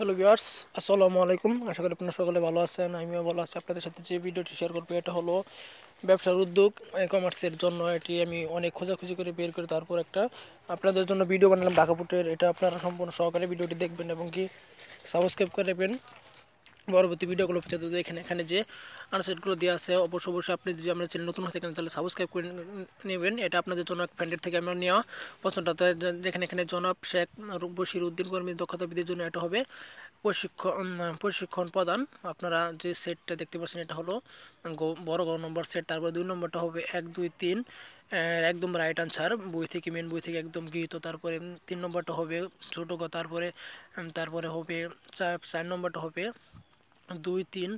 Hello viewers, আসসালামু আলাইকুম। আশা করি আপনারা সকলে ভালো আছেন। আমিও ভালো আছি। আপনাদের সাথে যে ভিডিওটি শেয়ার করবো এটা হলো ব্যবসার উদ্যোগ ই কমার্সের জন্য। এটি আমি অনেক খোঁজাখুঁজি করে বের করে তারপর একটা আপনাদের জন্য ভিডিও বানালাম ঢাকা পোর্টের। এটা আপনারা সম্পূর্ণ সহকারে ভিডিওটি দেখবেন এবং কি সাবস্ক্রাইব করে নেবেন পরবর্তী ভিডিওগুলো পেতে। তো এখানে এখানে যে আনসারগুলো দেওয়া আছে অবশ্যই আপনি যদি আমরা চ্যানেল নতুন হয়ে থাকেন তাহলে সাবস্ক্রাইব করে নেবেন। এটা আপনাদের জন্য এক ফ্রেন্ডের থেকে আমরা নেওয়া পছন্দটা। যেখানে এখানে জনাব শেখ বশির উদ্দিন কর্মী দক্ষতা বৃদ্ধির জন্য এটা হবে প্রশিক্ষণ প্রদান। আপনারা যে সেটটা দেখতে পাচ্ছেন এটা হলো বড় নম্বর সেট। তারপর 2 নম্বরটা হবে 1 2 3 একদম রাইট আনসার, বই থেকে মেন বই থেকে একদম গৃহীত। তারপরে 3 নম্বরটা হবে ছোট গ। তারপরে তারপরে হবে 4 নম্বরটা হবে 2 3।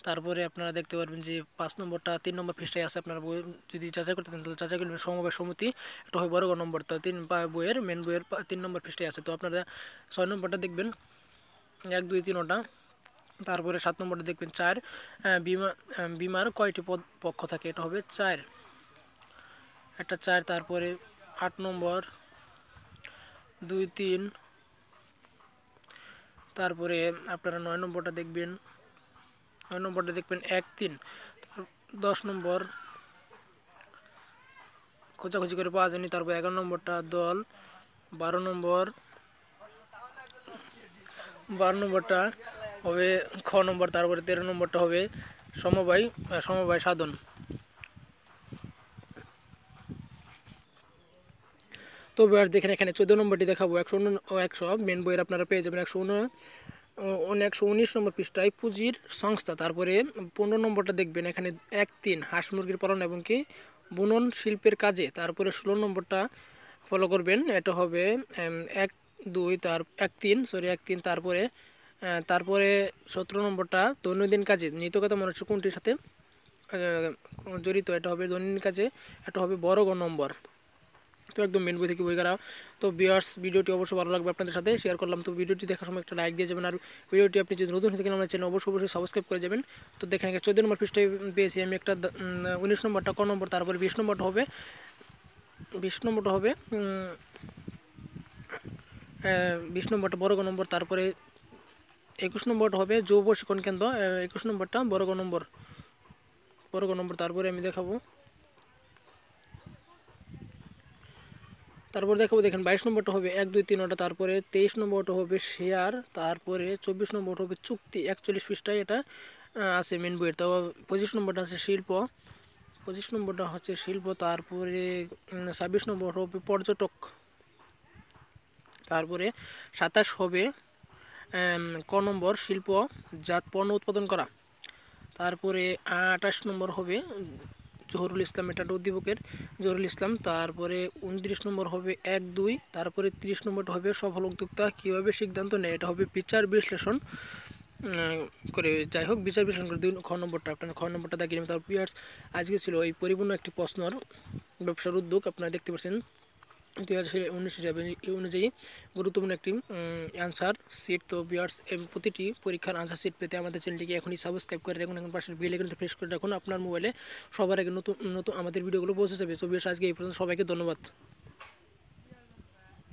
তারপরে আপনারা দেখতে পারবেন যে 5 নম্বরটা 3 নম্বর পৃষ্ঠায় আছে। আপনারা বই যদি যাচাই করতে চান তাহলে যাচাই করবেন। সমবায় সমিতি এটা হয় বড় নম্বর, তো 3 বইয়ের মেন বইয়ের 3 নম্বর পৃষ্ঠায় আছে। তো আপনারা 6 নম্বরটা দেখবেন 1 2 3 ওটা। তারপরে 7 নম্বরটা দেখবেন 4 বিমার কয়টি পক্ষ থাকে, এটা হবে 4 একটা 4। তারপরে 8 নম্বর 2 3। তারপরে আপনারা 9 নম্বরটা দেখবেন 1 3। 10 নম্বর খোঁজাখুঁজি করে পাওয়া যায়নি। তারপর 11 নম্বরটা দল। 12 নম্বরটা হবে খ নম্বর। তারপরে 13 নম্বরটা হবে সমবায় সাধন। তো এবার দেখেন এখানে 14 নম্বরটি দেখাবো। 100 মেন বইয়ের আপনারা পেয়ে যাবেন 119 নম্বর পৃষ্ঠায় পুঁজির সংস্থা। তারপরে 15 নম্বরটা দেখবেন এখানে 1 3 হাঁস মুরগির পালন এবং কি বুনন শিল্পের কাজে। তারপরে 16 নম্বরটা ফলো করবেন, এটা হবে 1 2 তার 1 3 1 3। তারপরে 17 নম্বরটা দৈনন্দিন কাজে নিত্যকতা মানুষের কোনটির সাথে জড়িত, এটা হবে দৈনন্দিন কাজে, এটা হবে বড় গ নম্বর। তো একদম মেন বই থেকে বই করা। তো ভিউয়ার্স, ভিডিওটি অবশ্যই ভালো লাগবে, আপনাদের সাথে শেয়ার করলাম। তো ভিডিওটি দেখার সময় একটা লাইক দিয়ে যাবেন। আর ভিডিওটি আপনি যদি নতুন হয়ে থাকেন আমার চ্যানেল অবশ্যই সাবস্ক্রাইব করে যাবেন। তো দেখেন 14 নম্বর পৃষ্ঠায় পেয়েছি আমি একটা 19 নম্বরটা ক নম্বর। তারপরে 20 নম্বরটা হবে 20 নম্বরটা বড় গ নম্বর। তারপরে 21 নম্বরটা হবে যুব প্রশিক্ষণ কেন্দ্র। 21 নম্বরটা বড় গ নম্বর। তারপরে আমি দেখাবো দেখেন 22 নম্বরটা হবে 1 2 3 ওটা। তারপরে 23 নম্বরটা হবে শেয়ার। তারপরে 24 নম্বরটা হবে চুক্তি। 41 পৃষ্ঠায় এটা আছে মেন বইয়ের। তো 25 নম্বরটা আছে শিল্প। তারপরে 26 নম্বর হবে পর্যটক। তারপরে 27 হবে ক নম্বর শিল্প জাত পণ্য উৎপাদন করা। তারপরে 28 নম্বর হবে জহুরুল ইসলাম, এটা উদ্দীপকের জহুরুল ইসলাম। তারপরে 29 নম্বর হবে 1 2। তারপরে 30 নম্বরটা হবে সফল উদ্যোক্তা কীভাবে সিদ্ধান্ত নেয়, এটা হবে বিচার বিশ্লেষণ করে। যাই হোক, বিচার বিশ্লেষণ করে 2 খ নম্বরটা আপনার খ নম্বরটা দেখিয়ে নেবেন। তারপর পিয়ার্স আজকে ছিল এই পরিপূর্ণ একটি প্রশ্নর ব্যবসার উদ্যোগ। আপনারা দেখতে পাচ্ছেন 2019 অনুযায়ী গুরুত্বপূর্ণ একটি অ্যান্সার সিট। তো ভিউয়ার্স, প্রতিটি পরীক্ষার আনসার সিট পেতে আমাদের চ্যানেলটিকে এখনই সাবস্ক্রাইব করে রাখুন, এখন পাশের বেল আইকনটি প্রেস করে রাখুন। আপনার মোবাইলে সবার আগে নতুন আমাদের ভিডিওগুলো পৌঁছে যাবে। তো ভিউয়ার্স, আজকে এই পর্যন্ত। সবাইকে ধন্যবাদ।